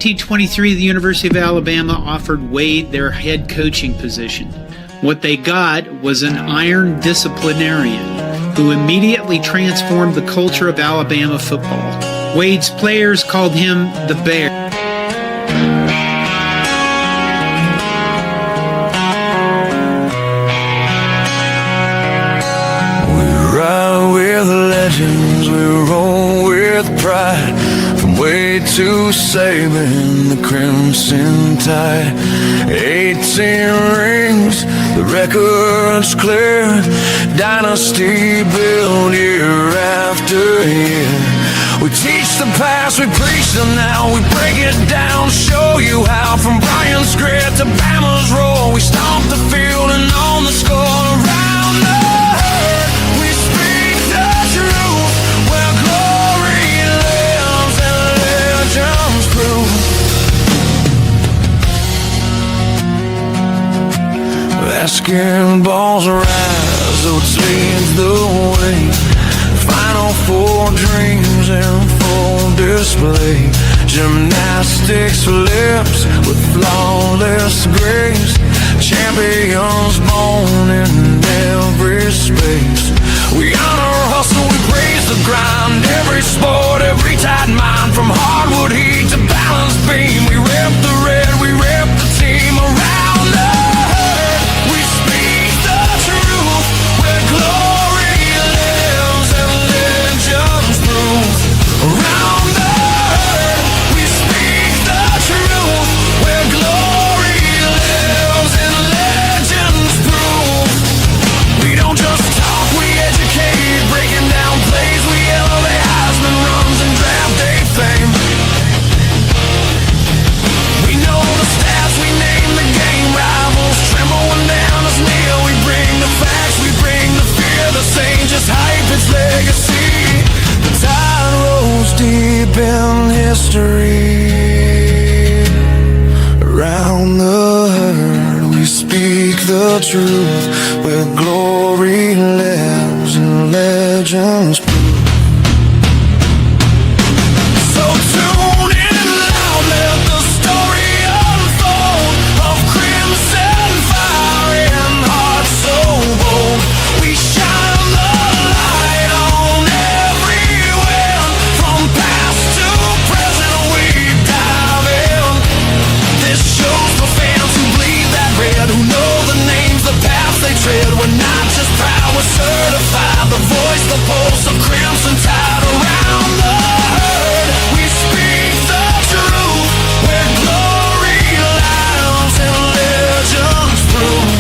1923, the University of Alabama offered Wade their head coaching position. What they got was an iron disciplinarian who immediately transformed the culture of Alabama football. Wade's players called him the Bear. We ride with legends, we roll with pride. From Wade to Saban, the Crimson Tide. 18 rings, the record's clear. Dynasty built year after year. We teach the past, we preach the now. We break it down, show you how. From Bryant's grit to Bama's roll, we stomp the field and on the score. Around the herd, we speak the truth. Where glory lives and legends prove. Basketball's rise, so it leads the way. Final four dreams in full display. Gymnastics flips with flawless grace. Champions born in every space. We honor hustle, we praise the grind. Every sport, every tight mind. From hardwood heat to balance beam. We rep the red, we rep the team. Around the herd, we speak the truth. Where glory lives and legends prove. Around the herd, we speak the truth. Where glory lives and legends prove. We don't just talk, we educate. Breaking down plays, we elevate Heisman runs and draft day fame. We know the stats, we name the game. Rivals tremble when down is near. We bring the facts, we bring the fear. The same just hype its legacy. The tide rolls deep in history. Around the herd, we speak the truth. Where glory lives and legends prove. So tune in loud, let the story unfold. Of crimson fire and hearts so bold. We shine the light on every win. From past to present we dive in. This show's for fans who bleed that red. Who know the names, the paths they tread. We're not just proud, we're certified. The voice, the pulse of Crimson Tide. Around the herd, we speak the truth. Where glory lies and legends prove.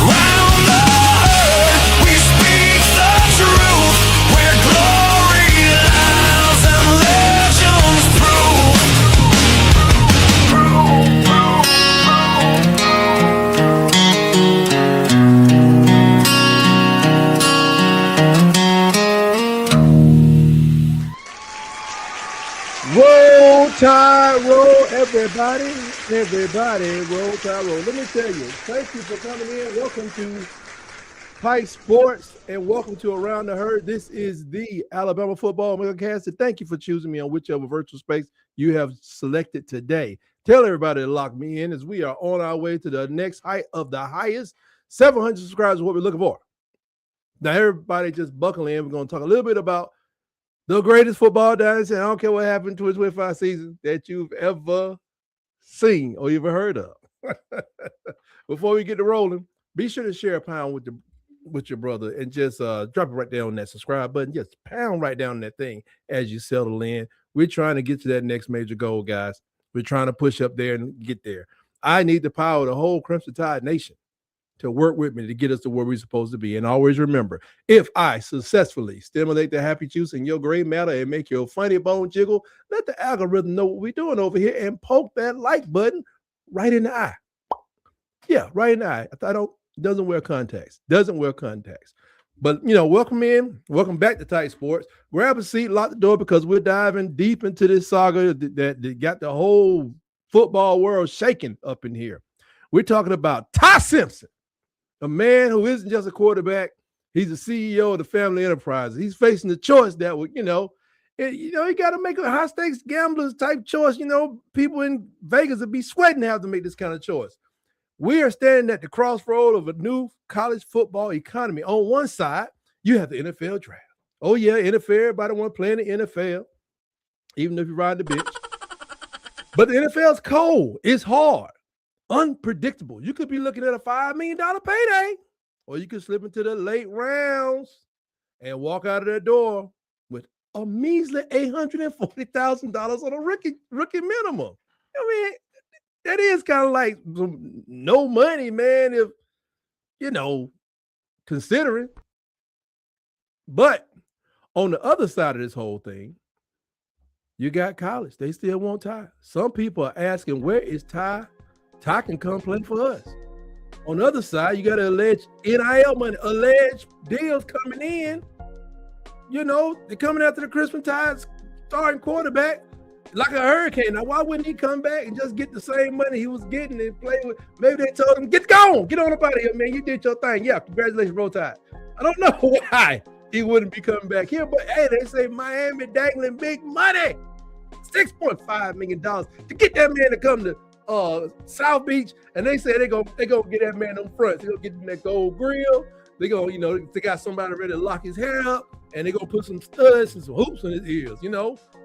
Around the herd, we speak the truth. Where glory lies and legends prove. Roll Tide, roll, everybody, roll Tide, roll. Let me tell you, thank you for coming in. Welcome to Pike Sports and welcome to Around the Herd. This is the Alabama Football Megacast. And thank you for choosing me on whichever virtual space you have selected today. Tell everybody to lock me in as we are on our way to the next height of the highest. 700 subscribers is what we're looking for. Now, everybody just buckle in. We're going to talk a little bit about the greatest football dynasty. I don't care what happened to its 25 seasons that you've ever seen or even heard of. Before we get to rolling, be sure to share a pound with your brother and just drop it right there on that subscribe button. Just pound right down on that thing as you settle in. We're trying to get to that next major goal, guys. We're trying to push up there and get there. I need the power of the whole Crimson Tide Nation to work with me to get us to where we're supposed to be. And always remember, if I successfully stimulate the happy juice in your gray matter and make your funny bone jiggle, let the algorithm know what we're doing over here and poke that like button right in the eye. Yeah, right in the eye. Doesn't wear contacts. But, welcome in. Welcome back to Tight Sports. Grab a seat, lock the door, because we're diving deep into this saga that got the whole football world shaking up in here. We're talking about Ty Simpson, a man who isn't just a quarterback. He's the CEO of the family enterprise. He's facing the choice that would, You got to make a high stakes gamblers type choice. People in Vegas would be sweating to have to make this kind of choice. We are standing at the crossroad of a new college football economy. On one side, you have the NFL draft. Oh, yeah, NFL, everybody want to play in the NFL, even if you ride the bitch. But the NFL's cold. It's hard, unpredictable. You could be looking at a $5 million payday, or you could slip into the late rounds and walk out of that door with a measly $840,000 on a rookie minimum. I mean, that is kind of like no money, man, if, considering. But on the other side of this whole thing, you got college. They still want Ty. Some people are asking, where is Ty? Ty can come play for us. On the other side, you got alleged NIL money, alleged deals coming in. They're coming after the Christmas Tide starting quarterback like a hurricane. Now, why wouldn't he come back and just get the same money he was getting and play with? Maybe they told him, get on up out of here, man. You did your thing. Yeah, congratulations, Roll Tide. I don't know why he wouldn't be coming back here, but hey, they say Miami dangling big money. $6.5 million to get that man to come to South Beach, and they say they gonna get that man on front. They're gonna get him that gold grill. They gonna, they got somebody ready to lock his hair up, and they're gonna put some studs and some hoops in his ears,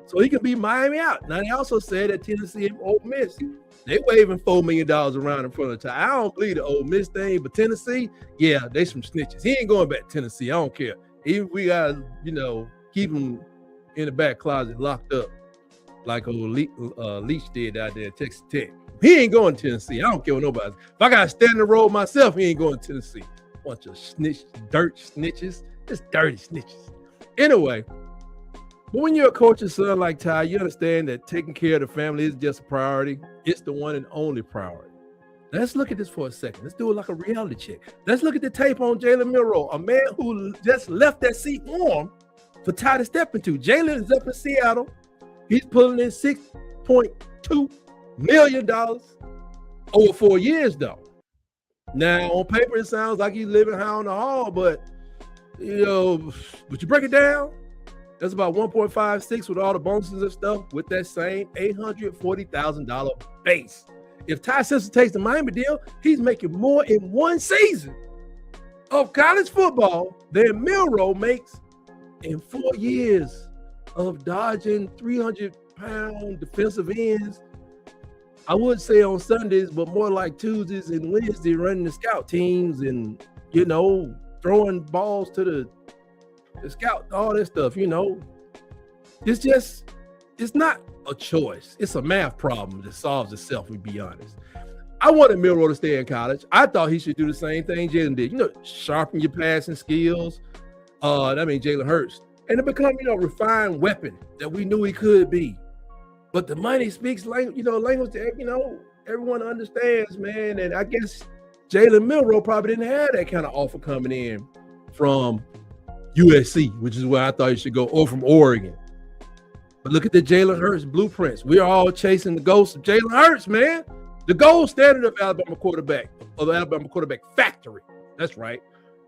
so he can be Miami out. Now, they also said that Tennessee and Ole Miss, they waving $4 million around in front of the time. I don't believe the Ole Miss thing, but Tennessee, yeah, they some snitches. He ain't going back to Tennessee. I don't care. We gotta, keep him in the back closet locked up like old Leach did out there at Texas Tech. He ain't going to Tennessee. I don't care what nobody. If I got to stand in the road myself, he ain't going to Tennessee. Bunch of dirt snitches. Just dirty snitches. Anyway, but when you're a coach's son like Ty, you understand that taking care of the family is just a priority. It's the one and only priority. Let's look at this for a second. Let's do it like a reality check. Let's look at the tape on Jalen Milroe, a man who just left that seat warm for Ty to step into. Jalen is up in Seattle. He's pulling in $6.2 million over 4 years, though. Now, on paper, it sounds like he's living high on the hall, but but you break it down, that's about 1.56 with all the bonuses and stuff with that same $840,000 base. If Ty Simpson takes the Miami deal, he's making more in one season of college football than Milroe makes in 4 years of dodging 300-pound defensive ends. I would say on Sundays, but more like Tuesdays and Wednesdays, running the scout teams and, throwing balls to the scout, all that stuff, It's not a choice. It's a math problem that solves itself, to be honest. I wanted Milroe to stay in college. I thought he should do the same thing Jalen did. Sharpen your passing skills. Jalen Hurts. And to become, refined weapon that we knew he could be. But the money speaks language that, everyone understands, man. And I guess Jalen Milroe probably didn't have that kind of offer coming in from USC, which is where I thought he should go, or from Oregon. But look at the Jalen Hurts blueprints. We're all chasing the ghost of Jalen Hurts, man. The gold standard of Alabama quarterback, of the Alabama quarterback factory. That's right.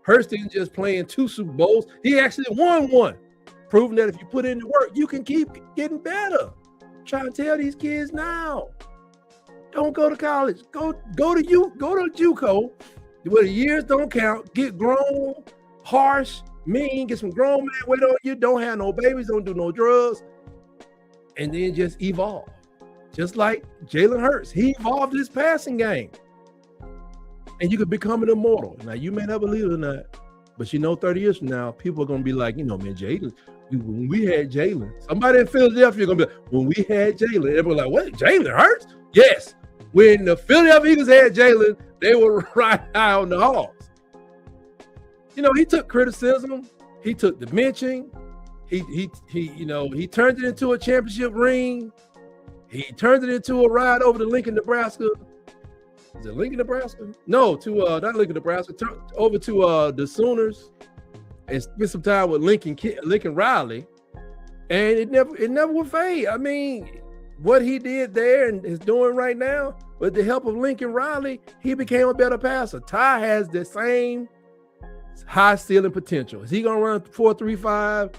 Hurts didn't just play in 2 Super Bowls. He actually won one, proving that if you put in the work, you can keep getting better. Trying to tell these kids now, don't go to college. Go to JUCO, where the years don't count. Get grown, harsh, mean. Get some grown man wait on you. Don't have no babies. Don't do no drugs. And then just evolve. Just like Jalen Hurts, he evolved his passing game. And you could become an immortal. Now, you may not believe it or not, but 30 years from now, people are going to be like, man, Jalen, when we had Jalen, somebody in Philadelphia is going to be like, when we had Jalen, everyone like, what, Jalen Hurts? Yes. When the Philadelphia Eagles had Jalen, they were right high on the Hawks. He took criticism. He took the benching. He turned it into a championship ring. He turned it into a ride over to Lincoln, Nebraska. Is it Lincoln, Nebraska? No, not Lincoln, Nebraska. Over to the Sooners and spent some time with Lincoln Riley, and it never would fade. I mean, what he did there and is doing right now, with the help of Lincoln Riley, he became a better passer. Ty has the same high ceiling potential. Is he gonna run 4.35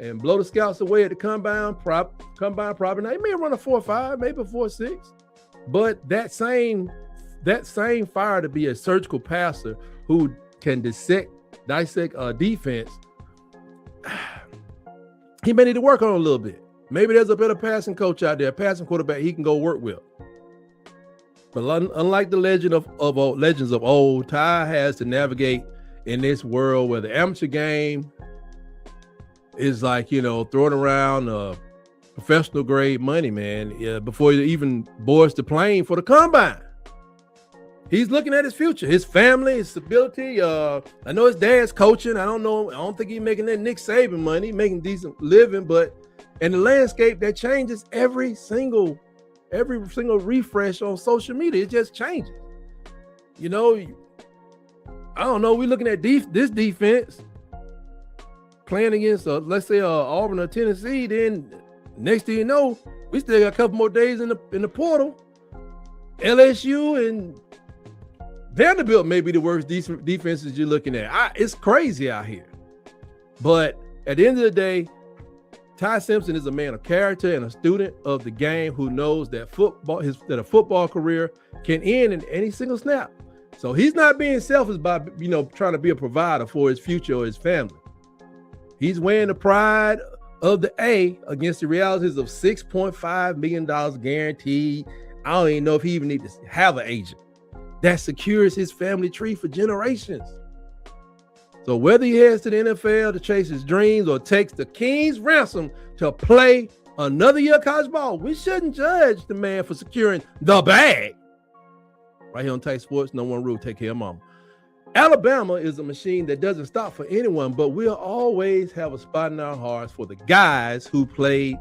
and blow the scouts away at the combine probably not. He may run a 4.5, maybe a 4.6. But that same fire to be a surgical passer who can dissect defense, he may need to work on it a little bit. Maybe there's a better passing coach out there, a passing quarterback he can go work with. But unlike the legends of old, Ty has to navigate in this world where the amateur game is like, throwing around professional grade money, man, before he even boards the plane for the combine. He's looking at his future, his family, his stability. I know his dad's coaching. I don't think he's making that Nick Saban money, making decent living, but in the landscape that changes every single refresh on social media. It just changes. I don't know. We're looking at this defense playing against, let's say, Auburn or Tennessee. Then next thing you know, we still got a couple more days in the portal. LSU and Vanderbilt may be the worst defenses you're looking at. It's crazy out here. But at the end of the day, Ty Simpson is a man of character and a student of the game who knows that that a football career can end in any single snap. So he's not being selfish by trying to be a provider for his future or his family. He's weighing the pride of the A against the realities of $6.5 million guaranteed. I don't even know if he even needs to have an agent that secures his family tree for generations. So whether he heads to the NFL to chase his dreams or takes the king's ransom to play another year of college ball, we shouldn't judge the man for securing the bag. Right here on Tight Sports, No One Rule, take care of mama. Alabama is a machine that doesn't stop for anyone, but we'll always have a spot in our hearts for the guys who played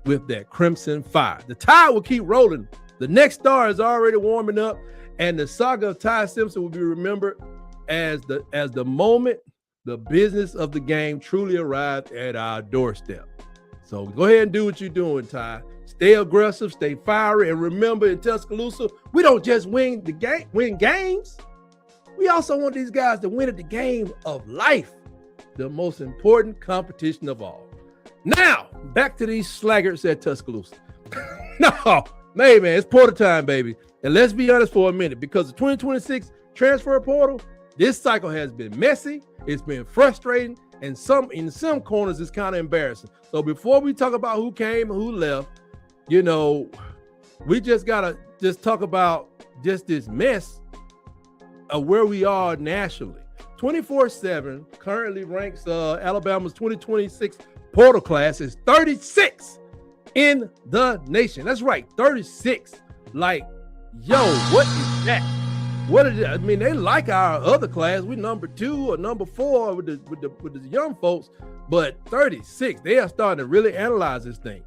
with that crimson fire. The tide will keep rolling. The next star is already warming up, and the saga of Ty Simpson will be remembered as the moment the business of the game truly arrived at our doorstep. So go ahead and do what you're doing, Ty. Stay aggressive, stay fiery, and remember, in Tuscaloosa, we don't just win games. We also want these guys to win at the game of life, the most important competition of all. Now, back to these slaggards at Tuscaloosa. No, man, it's portal time, baby. And let's be honest for a minute, because the 2026 transfer portal, this cycle has been messy, it's been frustrating, and in some corners it's kind of embarrassing. So before we talk about who came and who left, we just gotta talk about just this mess of where we are nationally. 24/7 currently ranks Alabama's 2026 portal class is 36 in the nation. That's right, 36. Like, yo, what is that? What is it? I mean, they like our other class. We number 2 or number 4 with the young folks, but 36. They are starting to really analyze this thing.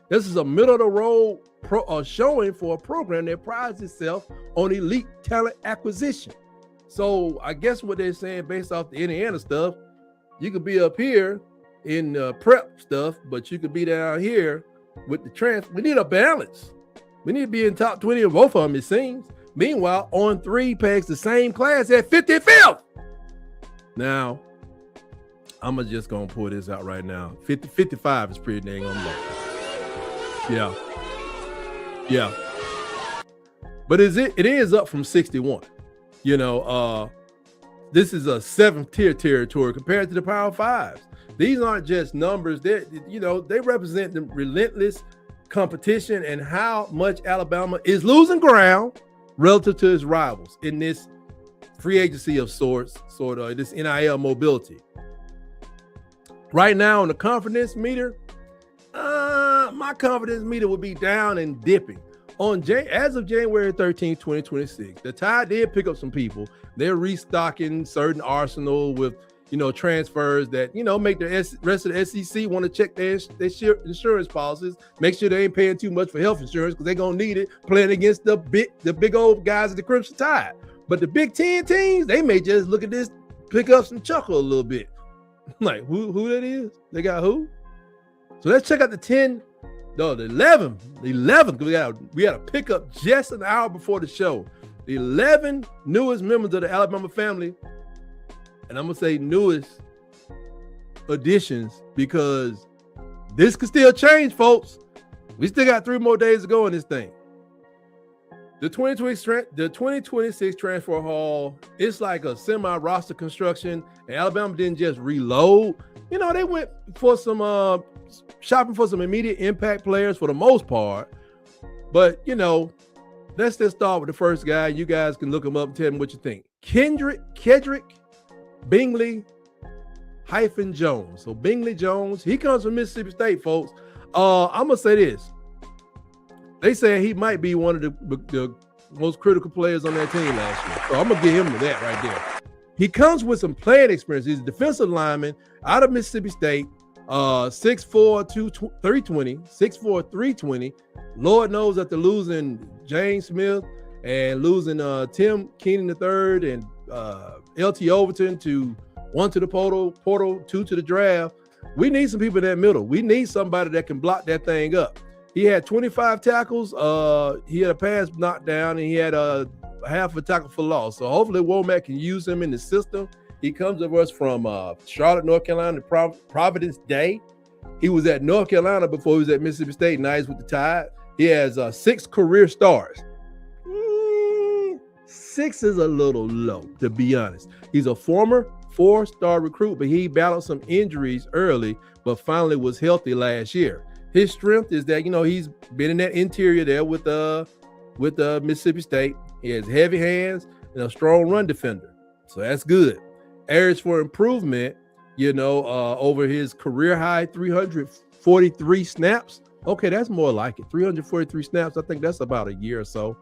This is a middle of the road showing for a program that prides itself on elite talent acquisition. So I guess what they're saying, based off the Indiana stuff, you could be up here in prep stuff, but you could be down here with the transfer. We need a balance. We need to be in top 20 of both of them, it seems. Meanwhile, On 3 pegs the same class at 55th. Now, I'm just going to pull this out right now. 55 is pretty dang on low. Yeah. But it is up from 61. This is a 7th tier territory compared to the Power 5s. These aren't just numbers. They represent the relentless competition and how much Alabama is losing ground relative to its rivals in this free agency of sorts, this NIL mobility. Right now on the confidence meter, my confidence meter would be down and dipping. As of January 13, 2026, the Tide did pick up some people. They're restocking certain arsenal with, transfers that, make the rest of the SEC want to check their insurance policies, make sure they ain't paying too much for health insurance because they're going to need it playing against the big old guys at the Crimson Tide. But the Big Ten teams, they may just look at this, pick up some chuckle a little bit. Like, who that is? They got who? So let's check out the 11. We got to pick up just an hour before the show. The 11 newest members of the Alabama family, and I'm going to say newest additions because This could still change, folks. We still got 3 more days to go in this thing. The 2026 transfer haul, it's like a semi-roster construction, and Alabama didn't just reload. You know, they went for some shopping for some immediate impact players for the most part. But, you know, let's just start with the first guy. You guys can look him up and tell me what you think. Kedrick Bingley Jones. So Bingley Jones, he comes from Mississippi State, folks. I'm going to say this. They say he might be one of the most critical players on that team last year. So I'm going to give him to that right there. He comes with some playing experience. He's a defensive lineman out of Mississippi State, 6'4", 320, 6'4", 320. Lord knows after losing James Smith and losing Tim Keenan III and LT Overton to 1 to the portal, 2 to the draft, we need some people in that middle. We need somebody that can block that thing up. He had 25 tackles. He had a pass knocked down, and he had a half a tackle for loss. So hopefully Womack can use him in the system. He comes to us from Charlotte, North Carolina, Providence Day. He was at North Carolina before he was at Mississippi State. Now he's with the Tide. He has 6 career stars. 6 is a little low, to be honest. He's a former 4-star recruit, but he battled some injuries early, but finally was healthy last year. His strength is that, you know, he's been in that interior there with Mississippi State. He has heavy hands and a strong run defender. So that's good. Areas for improvement, you know, over his career high 343 snaps. Okay, that's more like it. 343 snaps. I think that's about a year or so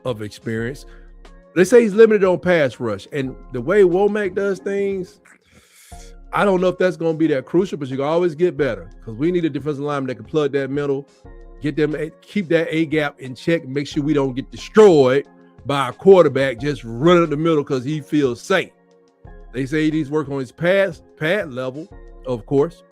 of experience. They say he's limited on pass rush. And the way Womack does things, I don't know if that's going to be that crucial, but you can always get better because we need a defensive lineman that can plug that middle, get them, keep that A gap in check, and make sure we don't get destroyed by a quarterback just running up the middle because he feels safe. They say he needs work on his pad level, of course.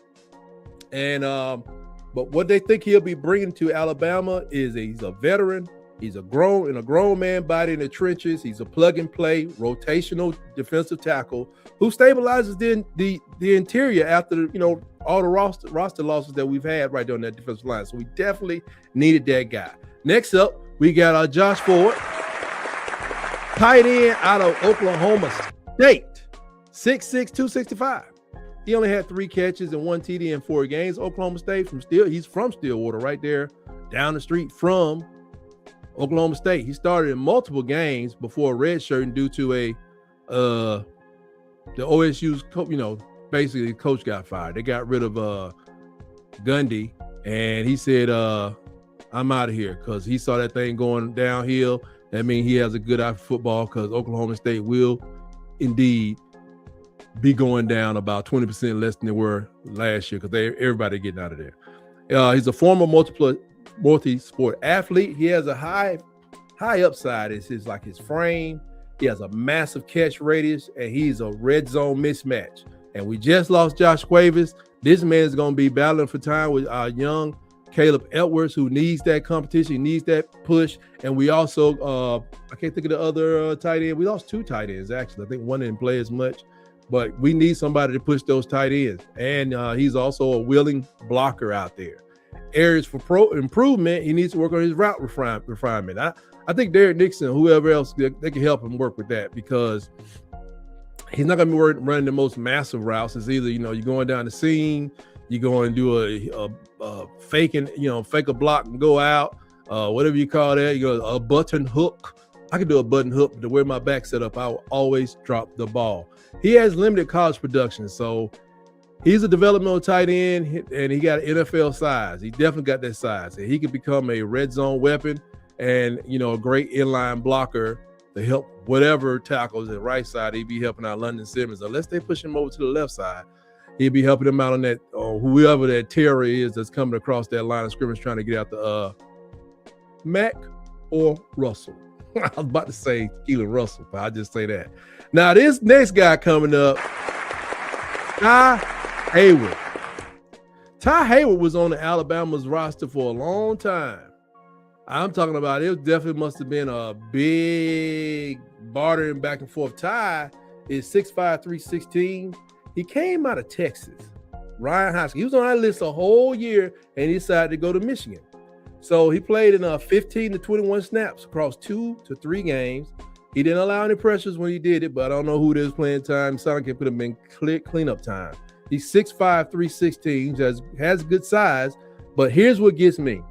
And but what they think he'll be bringing to Alabama is he's a veteran. He's a grown man body in the trenches. He's a plug and play rotational defensive tackle who stabilizes the interior after, you know, all the roster losses that we've had right there on that defensive line. So we definitely needed that guy. Next up, we got Josh Ford, tight end out of Oklahoma State, 6'6", 265. He only had 3 catches and 1 TD in 4 games. Oklahoma State he's from Stillwater, right there down the street from Oklahoma State. He started in multiple games before redshirting due to the OSU's basically the coach got fired. They got rid of Gundy, and he said, I'm out of here because he saw that thing going downhill. That means he has a good eye for football because Oklahoma State will indeed be going down about 20% less than they were last year because everybody getting out of there. He's a former multi-sport athlete. He has a high upside. It's his frame. He has a massive catch radius, and he's a red zone mismatch. And we just lost Josh Cuevas. This man is going to be battling for time with our young Caleb Edwards, who needs that competition, needs that push. And we also, I can't think of the other tight end. We lost 2 tight ends, actually. I think one didn't play as much. But we need somebody to push those tight ends. And he's also a willing blocker out there. Areas for improvement, he needs to work on his route refinement. I think Derek Nixon, whoever else, they can help him work with that because he's not going to be running the most massive routes. It's either, you're going down the seam, you're going to do a fake a block and go out, whatever you call that. You go a button hook. I can do a button hook, but the way my back set up, I will always drop the ball. He has limited college production, so he's a developmental tight end, and he got NFL size. He definitely got that size, and he could become a red zone weapon and, a great inline blocker to help whatever tackles at right side. He'd be helping out London Simmons. Unless they push him over to the left side, he'd be helping him out on that, whoever that terror is that's coming across that line of scrimmage trying to get out the Mack or Russell. I was about to say Keelan Russell, but I'll just say that. Now, this next guy coming up, Ty Hayward. Ty Hayward was on the Alabama's roster for a long time. I'm talking about it definitely must have been a big bartering back and forth. Ty is 6'5", 316. He came out of Texas, Ryan High School. He was on our list a whole year, and he decided to go to Michigan. So he played in 15 to 21 snaps across 2 to 3 games. He didn't allow any pressures when he did it, but I don't know who this playing time. Sound can put him in cleanup time. He's 6'5", 316, has good size, but here's what gets me.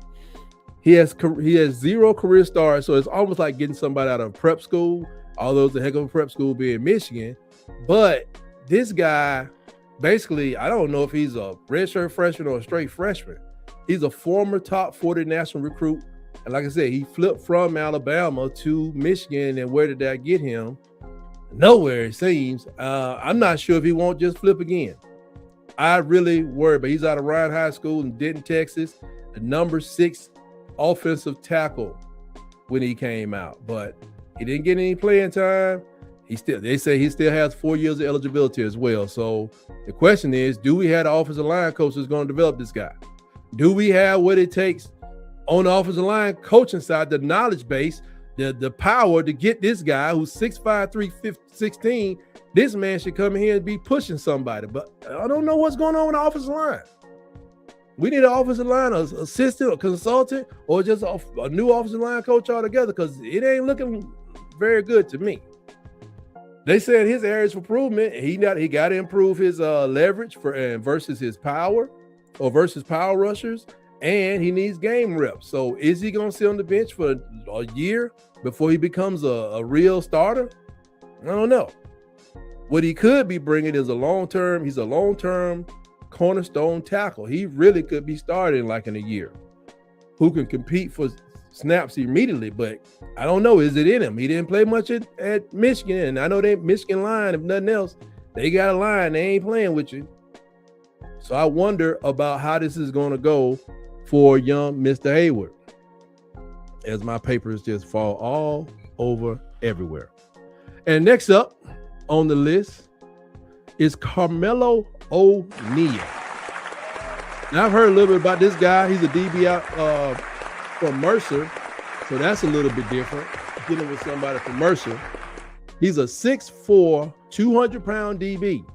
He has 0 career starts, so it's almost like getting somebody out of prep school, although it's a heck of a prep school being Michigan. But this guy, basically, I don't know if he's a redshirt freshman or a straight freshman. He's a former top 40 national recruit. And like I said, he flipped from Alabama to Michigan. And where did that get him? Nowhere, it seems. I'm not sure if he won't just flip again. I really worry, but he's out of Ryan High School in Denton, Texas, the number 6 offensive tackle when he came out. But he didn't get any playing time. They say he still has 4 years of eligibility as well. So the question is, do we have an offensive line coach that's going to develop this guy? Do we have what it takes on the offensive line coaching side, the knowledge base, the power to get this guy who's 6'5", 316? This man should come in here and be pushing somebody. But I don't know what's going on with the offensive line. We need an offensive line assistant or consultant or just a new offensive line coach altogether, because it ain't looking very good to me. They said his areas for improvement, he got to improve his leverage versus his power or versus power rushers, and he needs game reps. So is he going to sit on the bench for a year before he becomes a real starter? I don't know. What he could be bringing is he's a long-term cornerstone tackle. He really could be starting like in a year, who can compete for snaps immediately, but I don't know. Is it in him? He didn't play much at Michigan, and I know they Michigan line, if nothing else, they got a line. They ain't playing with you. So I wonder about how this is going to go for young Mr. Hayward, as my papers just fall all over everywhere. And next up on the list is Carmelo O'Neal. Now, I've heard a little bit about this guy. He's a DB out from Mercer, so that's a little bit different, dealing with somebody from Mercer. He's a 6'4", 200-pound DB.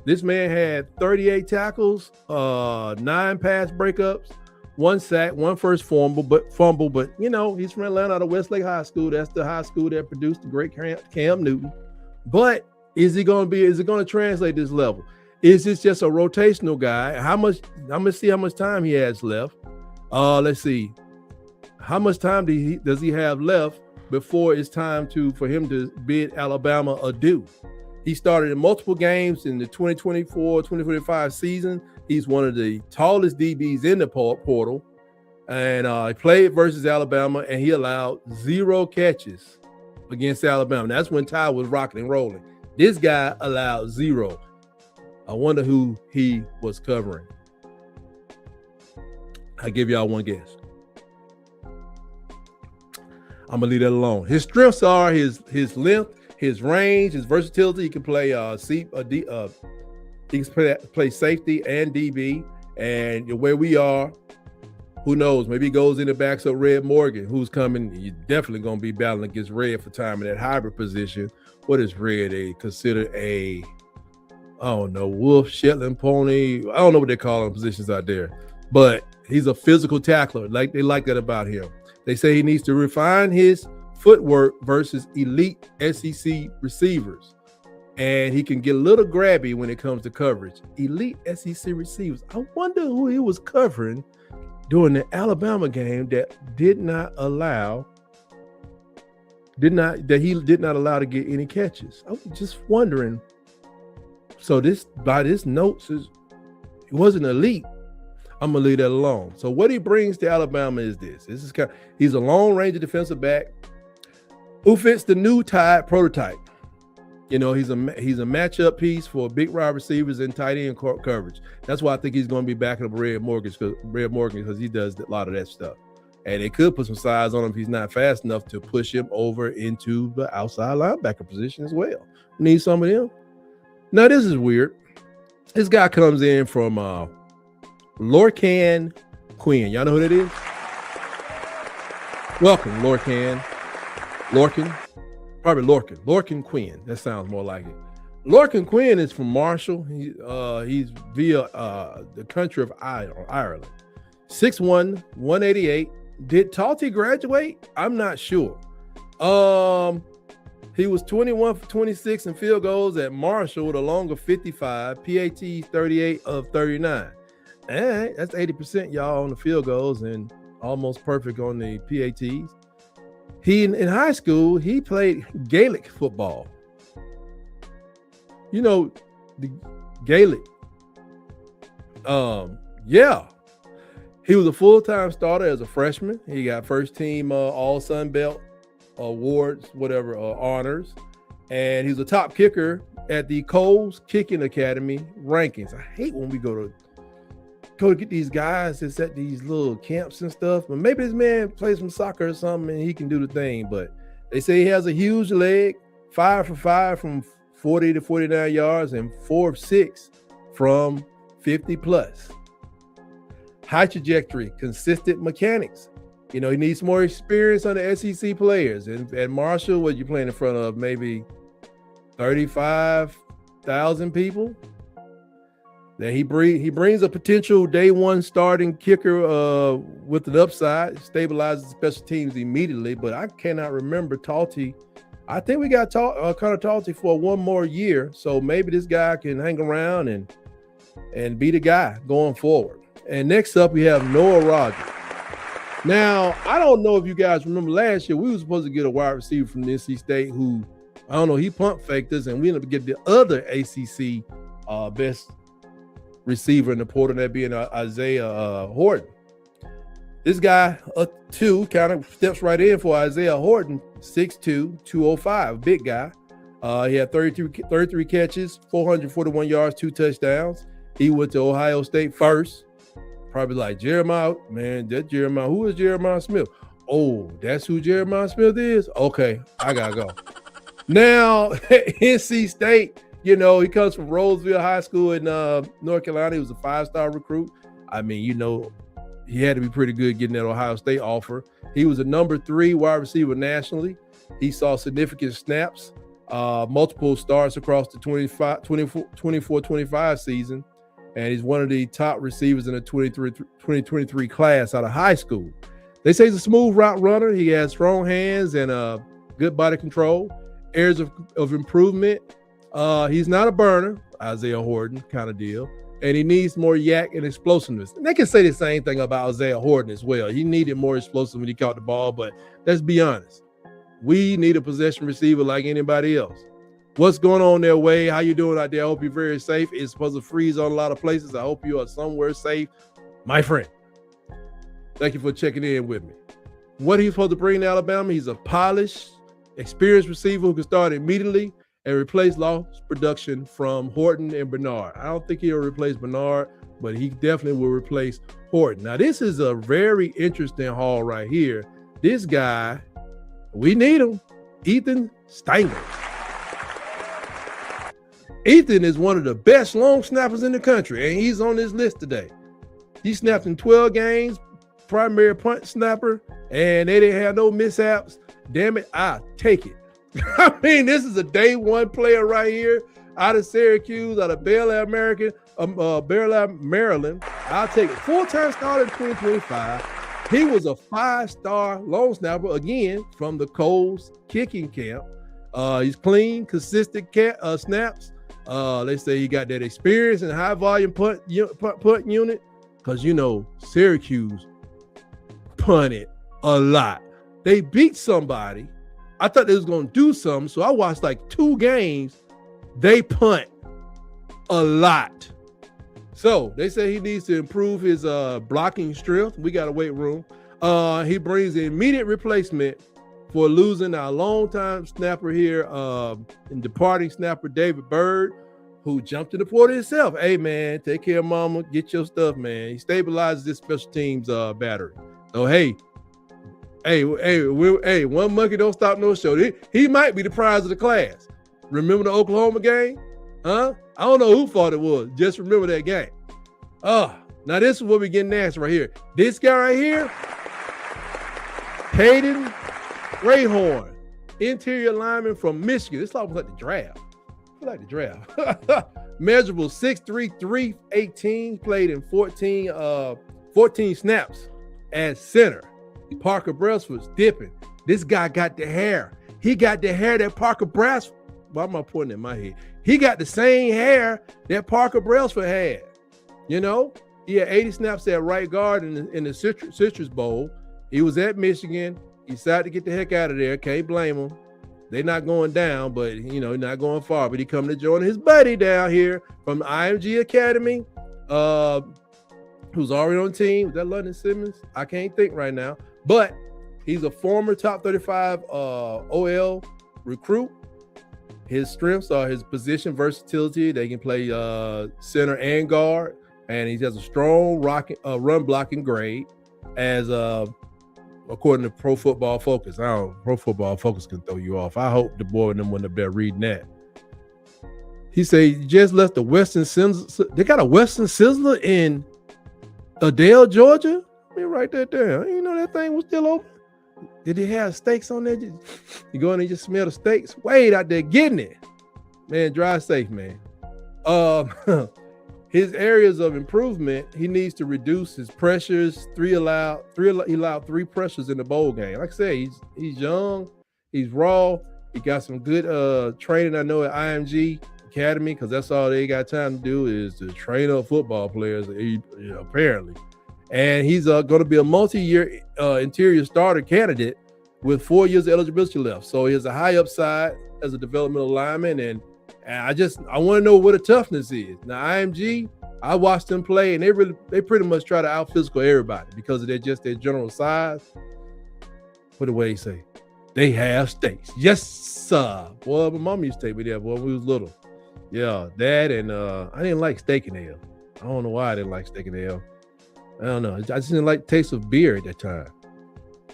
This man had 38 tackles, 9 pass breakups, 1 sack, 1 first fumble, but you know, he's from Atlanta, out of Westlake High School. That's the high school that produced the great Cam Newton. But is it going to translate this level? Is this just a rotational guy? I'm gonna see how much time he has left. Let's see. How much time does he have left before it's time for him to bid Alabama adieu? He started in multiple games in the 2024-2025 season. He's one of the tallest DBs in the portal. And he played versus Alabama, and he allowed 0 catches against Alabama. That's when Ty was rocking and rolling. This guy allowed 0. I wonder who he was covering. I'll give y'all one guess. I'm gonna leave that alone. His strengths are his length, his range, his versatility. He can play he can play safety and DB. And where we are, who knows? Maybe he goes in the backs of Red Morgan, who's coming. You're definitely gonna be battling against Red for time in that hybrid position. What is Red? They consider I don't know, wolf, Shetland pony. I don't know what they call them positions out there, but he's a physical tackler. They like that about him. They say he needs to refine his footwork versus elite SEC receivers, and he can get a little grabby when it comes to coverage. Elite SEC receivers. I wonder who he was covering during the Alabama game that he did not allow to get any catches. I'm just wondering. So by this notes, he wasn't elite. I'm gonna leave that alone. So what he brings to Alabama is this. He's a long-range defensive back who fits the new Tide prototype. You know, he's a matchup piece for big wide receivers and tight end coverage. That's why I think he's going to be backing up Red Morgan because he does a lot of that stuff. And they could put some size on him if he's not fast enough to push him over into the outside linebacker position as well. Need some of them. Now, this is weird. This guy comes in from Lorcan Quinn. Y'all know who that is? Welcome, Lorcan. Probably Lorcan. Lorcan Quinn. That sounds more like it. Lorcan Quinn is from Marshall. He's via the country of Ireland. 6'1", 188. Did Talty graduate? I'm not sure. He was 21 for 26 in field goals at Marshall with a longer 55, PAT 38 of 39. That's 80%, y'all, on the field goals and almost perfect on the PATs. In high school, he played Gaelic football. You know, the Gaelic. Yeah. He was a full-time starter as a freshman. He got first team All Sun Belt awards, whatever, honors. And he's a top kicker at the Coles Kicking Academy rankings. I hate when we go to get these guys that's at these little camps and stuff. But maybe this man plays some soccer or something and he can do the thing. But they say he has a huge leg, 5 for 5 from 40 to 49 yards and 4 of 6 from 50 plus. High trajectory, consistent mechanics. You know, he needs more experience on the SEC players. And at Marshall, what you playing in front of? Maybe 35,000 people. Then he brings a potential day one starting kicker with an upside, stabilizes special teams immediately. But I cannot remember Talty. I think we got Connor Talty for one more year. So maybe this guy can hang around and be the guy going forward. And next up, we have Noah Rogers. Now, I don't know if you guys remember last year, we were supposed to get a wide receiver from NC State who, I don't know, he pump faked us, and we ended up getting the other ACC best receiver in the portal, that being Isaiah Horton. This guy, two, kind of steps right in for Isaiah Horton, 6'2", 205, big guy. He had 33 catches, 441 yards, 2 touchdowns. He went to Ohio State first. Probably like Jeremiah, man, that Jeremiah. Who is Jeremiah Smith? Oh, that's who Jeremiah Smith is? Okay, I gotta go. Now, NC State, you know, he comes from Roseville High School in North Carolina. He was a 5-star recruit. I mean, you know, he had to be pretty good getting that Ohio State offer. He was a number 3 wide receiver nationally. He saw significant snaps, multiple starts across the 24-25 season. And he's one of the top receivers in the 2023 class out of high school. They say he's a smooth route runner. He has strong hands and good body control, areas of improvement. He's not a burner, Isaiah Horton kind of deal. And he needs more yak and explosiveness. And they can say the same thing about Isaiah Horton as well. He needed more explosive when he caught the ball, but let's be honest. We need a possession receiver like anybody else. What's going on there, Wade? How you doing out there? I hope you're very safe. It's supposed to freeze on a lot of places. I hope you are somewhere safe, my friend. Thank you for checking in with me. What he's supposed to bring to Alabama, he's a polished, experienced receiver who can start immediately and replace lost production from Horton and Bernard. I don't think he'll replace Bernard, but he definitely will replace Horton. Now, this is a very interesting haul right here. This guy, we need him, Ethan Stanger. Ethan is one of the best long snappers in the country, and he's on this list today. He snapped in 12 games, primary punt snapper, and they didn't have no mishaps. Damn it, I take it. I mean, this is a day one player right here out of Syracuse, out of Bel Air, Maryland. I'll take it. Full-time starter in 2025. He was a 5-star long snapper, again, from the Coles Kicking Camp. He's clean, consistent snaps. They say he got that experience in high volume punt unit, because you know Syracuse punted a lot. They beat somebody. I thought they was gonna do something, so I watched like 2 games. They punt a lot. So they say he needs to improve his blocking strength. We got a weight room. He brings the immediate replacement for losing our longtime snapper here, and departing snapper David Byrd, who jumped to the portal himself. Hey, man, take care of mama. Get your stuff, man. He stabilizes this special teams battery. So, hey, one monkey don't stop no show. He might be the prize of the class. Remember the Oklahoma game? Huh? I don't know who thought it was. Just remember that game. Now this is what we're getting nasty right here. This guy right here, Hayden Grayhorn, interior lineman from Michigan. It's almost like the draft. I like the draft. Measurable 6'3", 318, played in 14 snaps at center. Parker Brailsford's dipping. This guy got the hair. He got the hair that Parker Brailsford. Why am I putting it in my head? He got the same hair that Parker Brailsford had. You know, he had 80 snaps at right guard in the Citrus Bowl. He was at Michigan. He decided to get the heck out of there. Can't blame him. They're not going down, but, you know, not going far. But he come to join his buddy down here from the IMG Academy, who's already on the team. Is that London Simmons? I can't think right now. But he's a former top 35 OL recruit. His strengths are his position versatility. They can play center and guard. And he has a strong run blocking grade as according to Pro Football Focus. Pro Football Focus can throw you off. I hope the boy and them went up there reading that. He say just left the Western Sizzler. They got a Western Sizzler in Adele, Georgia. Let me write that down. You know that thing was still open. Did it have steaks on there? You go in and just smell the steaks. Wade out there getting it. Man, drive safe, man. His areas of improvement, he needs to reduce his pressures. He allowed 3 pressures in the bowl game. Like I say, he's young, he's raw. He got some good training, I know, at IMG Academy, because that's all they got time to do is to train up football players, apparently. And he's going to be a multi-year interior starter candidate with 4 years of eligibility left. So he has a high upside as a developmental lineman, and I want to know what a toughness is. Now, IMG, I watched them play, and they pretty much try to out-physical everybody because of their general size. What the way they say? They have steaks. Yes, sir. Boy, my mom used to take me there, boy, when we was little. Yeah, that, and I didn't like steak and ale. I don't know why I didn't like steak and ale. I don't know. I just didn't like the taste of beer at that time.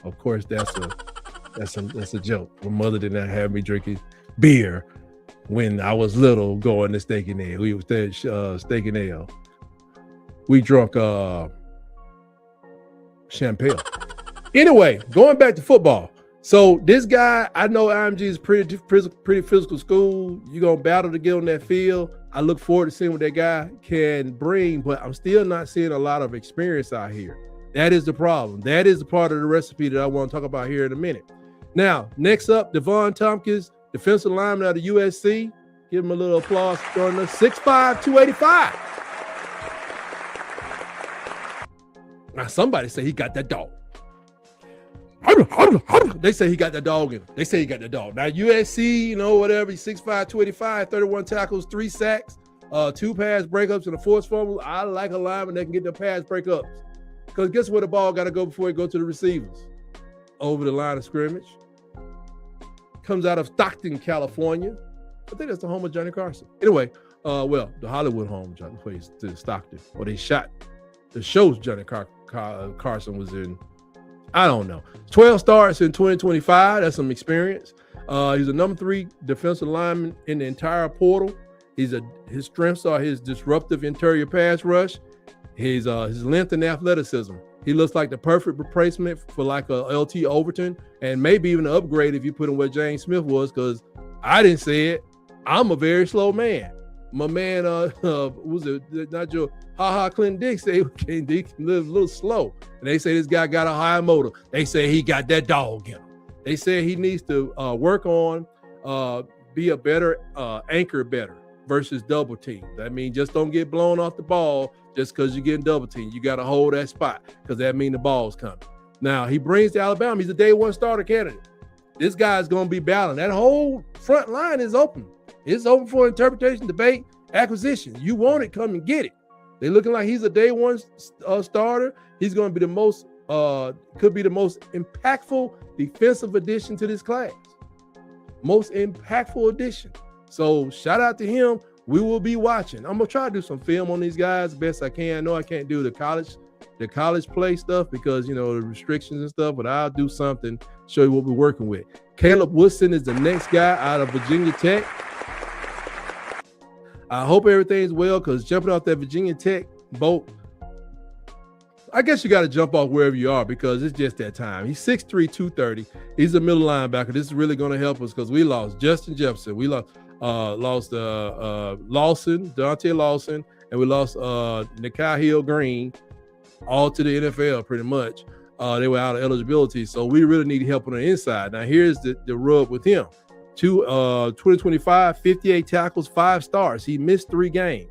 Of course, that's a joke. My mother did not have me drinking beer when I was little, going to steak and ale. We was steak and ale. We drunk champagne. Anyway, going back to football. So this guy, I know IMG is pretty physical school. You're gonna battle to get on that field. I look forward to seeing what that guy can bring, but I'm still not seeing a lot of experience out here. That is the problem. That is the part of the recipe that I want to talk about here in a minute. Now, next up, Devon Tompkins, defensive lineman out of USC. Give him a little applause for joining us. 6'5", 285. Now, somebody say he got that dog. They say he got that dog in him. They say he got that dog. Now, USC, whatever, he's 6'5", 285, 31 tackles, 3 sacks, 2 pass breakups, and a forced fumble. I like a lineman that can get the pass breakups. Because guess where the ball got to go before it go to the receivers? Over the line of scrimmage. Comes out of Stockton, California. I think that's the home of Johnny Carson. Anyway, the Hollywood home, Johnny plays to Stockton. Or they shot the shows Johnny Carson was in. I don't know. 12 starts in 2025. That's some experience. He's a number 3 defensive lineman in the entire portal. His strengths are his disruptive interior pass rush, his length and athleticism. He looks like the perfect replacement for like a LT Overton, and maybe even an upgrade if you put him where James Smith was, because I didn't say it. I'm a very slow man. My man, was it not your Clinton Dick say he can live a little slow. And they say this guy got a high motor. They say he got that dog in him. They say he needs to work on be a better anchor versus double team. That means just don't get blown off the ball just because you're getting double team. You got to hold that spot because that means the ball's coming. Now, he brings to Alabama. He's a day 1 starter candidate. This guy's going to be battling. That whole front line is open. It's open for interpretation, debate, acquisition. You want it, come and get it. They're looking like he's a day 1 starter. He's going to be the most, could be the most impactful defensive addition to this class. Most impactful addition. So shout out to him. We will be watching. I'm going to try to do some film on these guys best I can. I know I can't do the college play stuff because, the restrictions and stuff, but I'll do something, show you what we're working with. Caleb Woodson is the next guy out of Virginia Tech. I hope everything's well, because jumping off that Virginia Tech boat, I guess you got to jump off wherever you are because it's just that time. He's 6'3", 230. He's a middle linebacker. This is really going to help us because we lost Justin Jefferson. We lost lost Lawson, Deontay Lawson, and we lost Nikhai Hill-Green, all to the NFL pretty much. They were out of eligibility, so we really need help on the inside. Now, here's the rub with him. 2025, 58 tackles, 5 starts. He missed 3 games.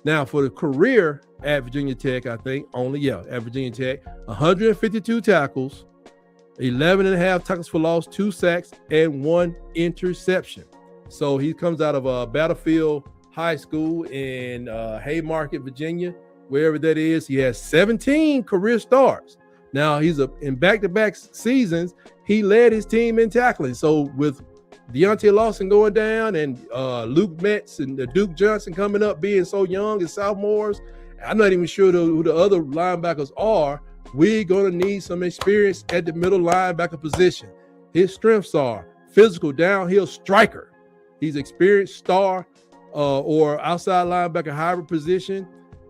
Now, for the career at Virginia Tech, I think at Virginia Tech, 152 tackles, 11.5 tackles for loss, 2 sacks, and 1 interception. So he comes out of Battlefield High School in Haymarket, Virginia, wherever that is. He has 17 career starts. Now, in back-to-back seasons, he led his team in tackling. So with Deontay Lawson going down and Luke Metz and Duke Johnson coming up being so young as sophomores, I'm not even sure who the other linebackers are. We're going to need some experience at the middle linebacker position. His strengths are physical downhill striker. He's experienced star or outside linebacker hybrid position.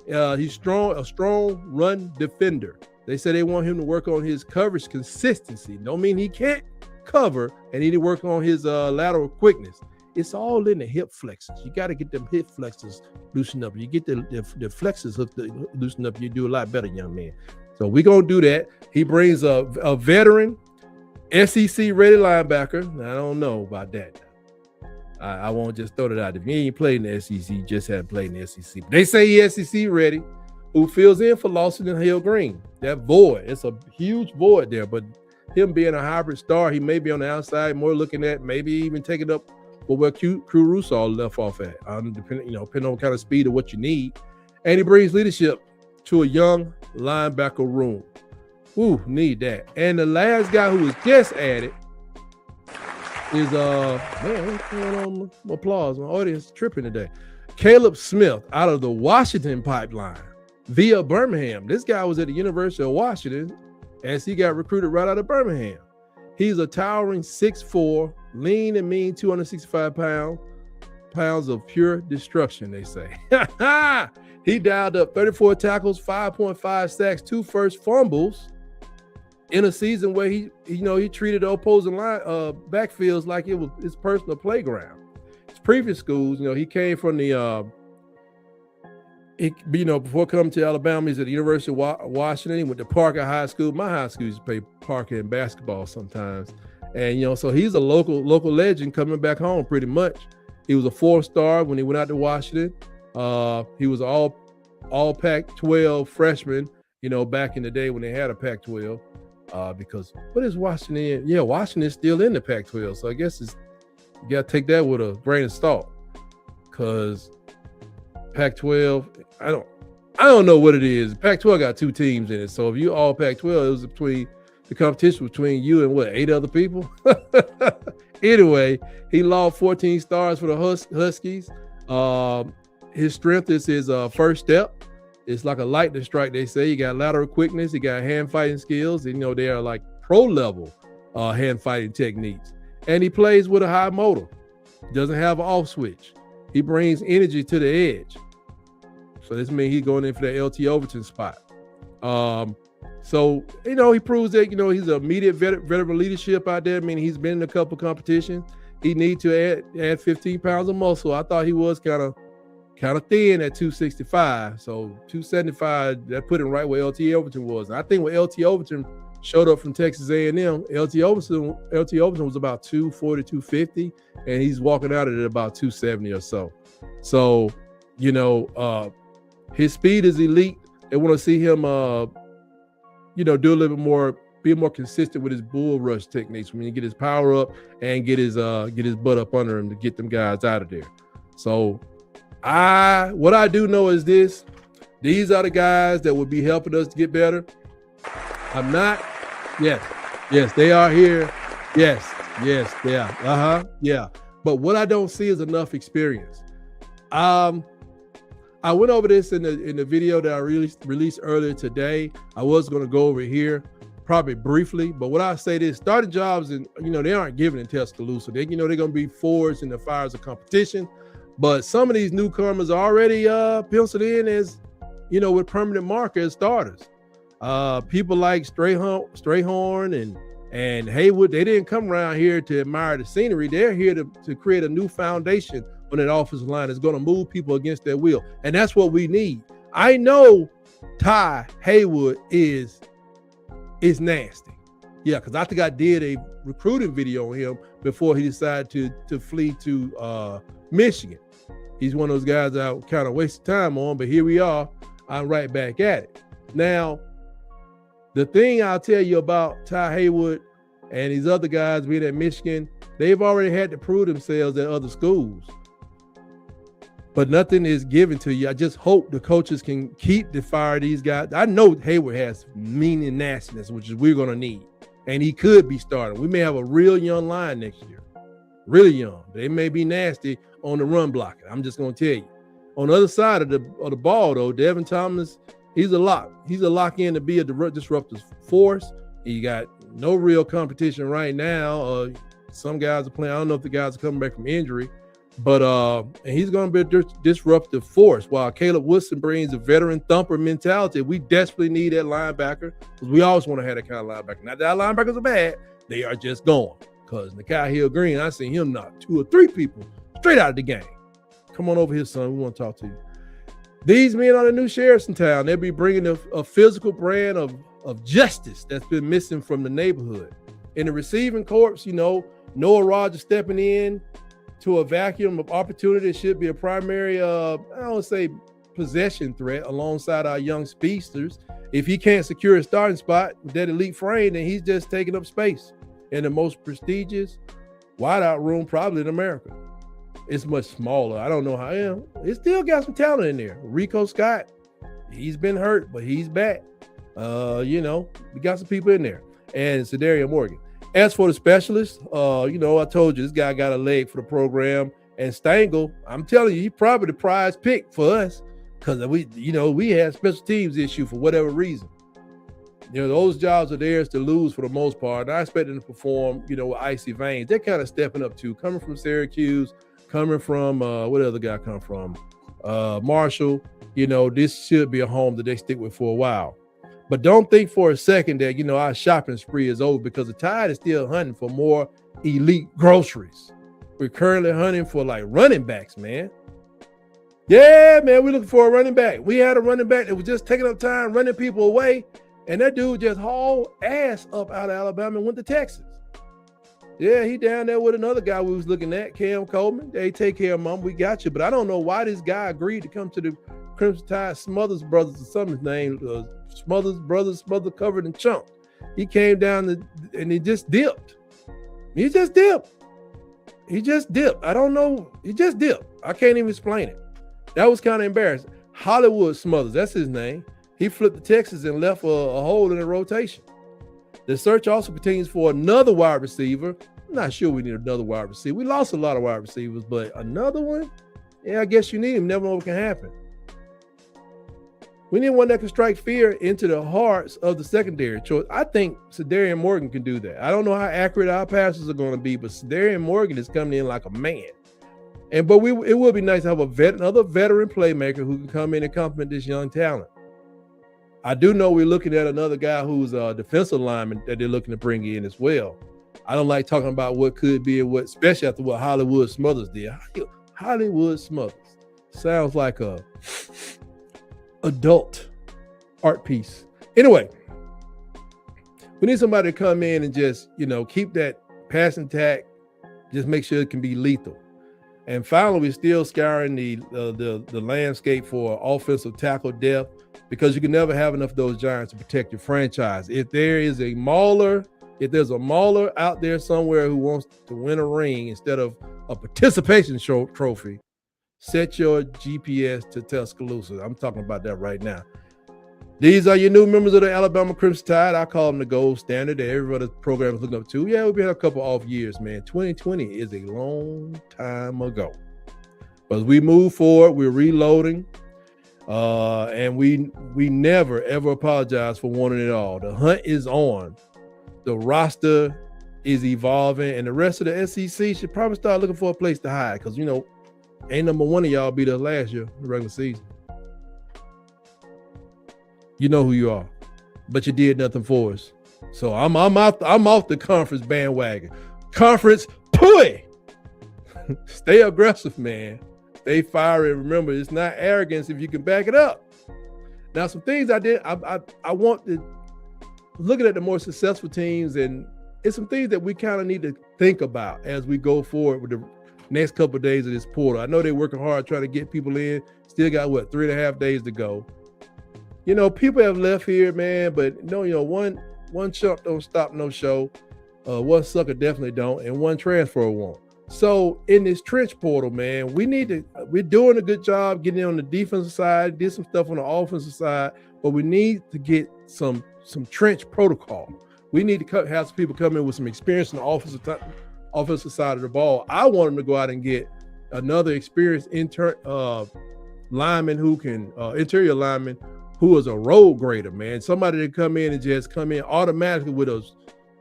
He's a strong run defender. They say they want him to work on his coverage consistency. Don't mean he can't cover, and he need to work on his lateral quickness. It's all in the hip flexors. You got to get them hip flexors loosened up. You get the flexors loosened up, you do a lot better, young man. So we're going to do that. He brings a veteran SEC-ready linebacker. Now, I don't know about that. I won't just throw it out. If he ain't played in the SEC, he just hadn't played in the SEC. But they say he's SEC-ready, who fills in for Lawson and Hill-Green. That void, it's a huge void there. But him being a hybrid star, he may be on the outside, more looking at maybe even taking up for where Crew Russo left off at, depending on what kind of speed or what you need. And he brings leadership to a young linebacker room. Ooh, need that. And the last guy who was just added is man, what's going on? Applause. My audience is tripping today. Caleb Smith out of the Washington pipeline via Birmingham. This guy was at the University of Washington as he got recruited right out of Birmingham. He's a towering 6'4", lean and mean, 265 pounds of pure destruction, they say. He dialed up 34 tackles, 5.5 sacks, 2 first fumbles in a season where he treated the opposing line backfields like it was his personal playground. His previous schools, he came from the before coming to Alabama, he's at the University of Washington. He went to Parker High School. My high school used to play Parker in basketball sometimes. And, so he's a local legend coming back home pretty much. He was a 4-star when he went out to Washington. He was all Pac-12 freshman, back in the day when they had a Pac-12. Because what is Washington in? Yeah, Washington's still in the Pac-12. So I guess you got to take that with a grain of salt. Because Pac-12, I don't know what it is. Pac-12 got 2 teams in it. So if you all Pac-12, it was the competition between you and 8 other people. Anyway, he logged 14 stars for the Huskies. His strength is his first step. It's like a lightning strike, they say. He got lateral quickness. He got hand fighting skills. They are like pro level hand fighting techniques. And he plays with a high motor. Doesn't have an off switch. He brings energy to the edge. So this means he's going in for the LT Overton spot. So, he proves that, he's an immediate veteran leadership out there. I mean, he's been in a couple competitions. He needs to add 15 pounds of muscle. I thought he was kind of thin at 265. So 275, that put him right where LT Overton was. And I think when LT Overton showed up from Texas A&M, LT Overton was about 240, 250, and he's walking out at about 270 or so. So, his speed is elite. They want to see him, do a little bit more, be more consistent with his bull rush techniques. When you get his power up and get his butt up under him to get them guys out of there. So, what I do know is this: these are the guys that will be helping us to get better. I'm not. Yes, they are here. Yes, they are. Yeah. But what I don't see is enough experience. I went over this in the video that I released earlier today. I was going to go over here probably briefly, but what I say is starting jobs, and they aren't given in Tuscaloosa. They're going to be forged in the fires of competition. But some of these newcomers are already penciled in as, with permanent marker as starters. People like Strayhorn And Haywood, they didn't come around here to admire the scenery. They're here to create a new foundation on that offensive line that's going to move people against their will. And that's what we need. I know Ty Haywood is nasty. Yeah, because I think I did a recruiting video on him before he decided to flee to Michigan. He's one of those guys I kind of wasted time on, but here we are. I'm right back at it. Now, the thing I'll tell you about Ty Haywood and these other guys being at Michigan, they've already had to prove themselves at other schools. But nothing is given to you. I just hope the coaches can keep the fire of these guys. I know Haywood has mean and nastiness, which is we're going to need. And he could be starting. We may have a real young line next year. Really young. They may be nasty on the run blocking. I'm just going to tell you. On the other side of the ball, though, Devin Thomas, he's a lock. He's a lock in to be a disruptive force. He got no real competition right now. Some guys are playing. I don't know if the guys are coming back from injury, but and he's going to be a disruptive force. While Caleb Woodson brings a veteran thumper mentality, we desperately need that linebacker because we always want to have that kind of linebacker. Not that our linebackers are bad; they are just gone. Because Nakai Hill-Green, I seen him knock 2 or 3 people straight out of the game. Come on over here, son. We want to talk to you. These men are the new sheriffs in town. They'll be bringing a physical brand of justice that's been missing from the neighborhood. In the receiving corps, Noah Rogers stepping in to a vacuum of opportunity should be a primary, I don't say possession threat alongside our young speedsters. If he can't secure a starting spot with that elite frame, then he's just taking up space in the most prestigious wideout room probably in America. It's much smaller. I don't know how. It still got some talent in there. Rico Scott, he's been hurt, but he's back. We got some people in there. And Cedarian Morgan. As for the specialists, I told you this guy got a leg for the program. And Stengel, I'm telling you, he's probably the prize pick for us because we had special teams issue for whatever reason. Those jobs are theirs to lose for the most part. And I expect them to perform, with icy veins. They're kind of stepping up too, coming from Syracuse. Coming from, what other guy come from? Marshall. This should be a home that they stick with for a while. But don't think for a second that, our shopping spree is over because the Tide is still hunting for more elite groceries. We're currently hunting for running backs, man. Yeah, man, we're looking for a running back. We had a running back that was just taking up time, running people away. And that dude just hauled ass up out of Alabama and went to Texas. Yeah, he down there with another guy we was looking at, Cam Coleman. They take care of mom. We got you. But I don't know why this guy agreed to come to the Crimson Tide Smothers Brothers or something. His name Smothers Brothers, Smother Covered in Chunk. He came down and he just dipped. He just dipped. I don't know. He just dipped. I can't even explain it. That was kind of embarrassing. Hollywood Smothers, that's his name. He flipped to Texas and left a hole in the rotation. The search also continues for another wide receiver. I'm not sure we need another wide receiver. We lost a lot of wide receivers, but another one? Yeah, I guess you need him. Never know what can happen. We need one that can strike fear into the hearts of the secondary choice. I think Cedarian Morgan can do that. I don't know how accurate our passes are going to be, but Cedarian Morgan is coming in like a man. But it would be nice to have another veteran playmaker who can come in and complement this young talent. I do know we're looking at another guy who's a defensive lineman that they're looking to bring in as well. I don't like talking about what could be and what, especially after what Hollywood Smothers did. Hollywood Smothers sounds like a adult art piece. Anyway, we need somebody to come in and just, keep that pass intact, just make sure it can be lethal. And finally, we're still scouring the landscape for offensive tackle depth because you can never have enough of those giants to protect your franchise. If there's a mauler out there somewhere who wants to win a ring instead of a participation trophy, set your GPS to Tuscaloosa. I'm talking about that right now. These are your new members of the Alabama Crimson Tide. I call them the gold standard that every other program is looking up to. Yeah, we've had a couple off years, man. 2020 is a long time ago. But as we move forward, we're reloading. And we never, ever apologize for wanting it all. The hunt is on. The roster is evolving. And the rest of the SEC should probably start looking for a place to hide. Because, ain't number one of y'all beat us last year, the regular season. You know who you are, but you did nothing for us. So I'm off the conference bandwagon. Conference pooey. Stay aggressive, man. Stay fiery. Remember, it's not arrogance if you can back it up. Now, some things I want to looking at the more successful teams, and it's some things that we kind of need to think about as we go forward with the next couple of days of this portal. I know they're working hard trying to get people in. Still got 3.5 days to go. People have left here, man, but one chump don't stop no show. One sucker definitely don't, and one transfer won't. So in this trench portal, man, we're doing a good job getting on the defensive side, did some stuff on the offensive side, but we need to get some trench protocol. We need to have some people come in with some experience on the offensive side of the ball. I want them to go out and get another experienced lineman who can interior lineman who is a road grader, man. Somebody that come in and just come in automatically with us,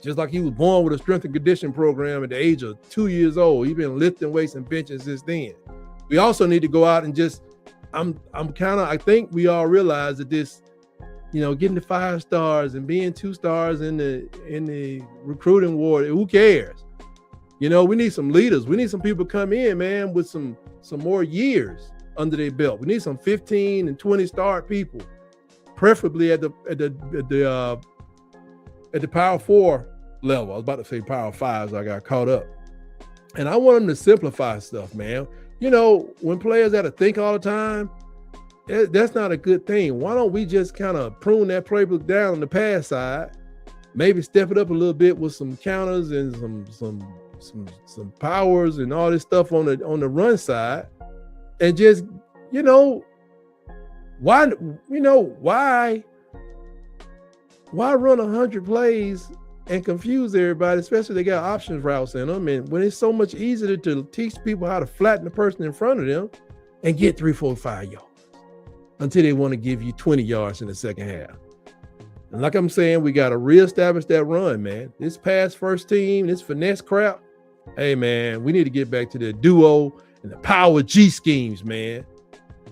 just like he was born with a strength and conditioning program at the age of 2 years old. He's been lifting weights and benching since then. We also need to go out and just, I think we all realize that this, getting the 5 stars and being 2 stars in the recruiting ward, who cares? We need some leaders. We need some people to come in, man, with some more years under their belt. We need some 15 and 20 star people, preferably at the Power 4 level. I was about to say Power 5, so I got caught up. And I want them to simplify stuff, man. When players have to think all the time, that's not a good thing. Why don't we just kind of prune that playbook down on the pass side, maybe step it up a little bit with some counters and some powers and all this stuff on the run side, and just why run 100 plays and confuse everybody, especially if they got options routes in them, and when it's so much easier to teach people how to flatten the person in front of them and get 3, 4, 5 yards until they want to give you 20 yards in the second half. And like I'm saying, we got to reestablish that run, man. This pass first team, this finesse crap, hey, man, we need to get back to the duo and the power G schemes, man.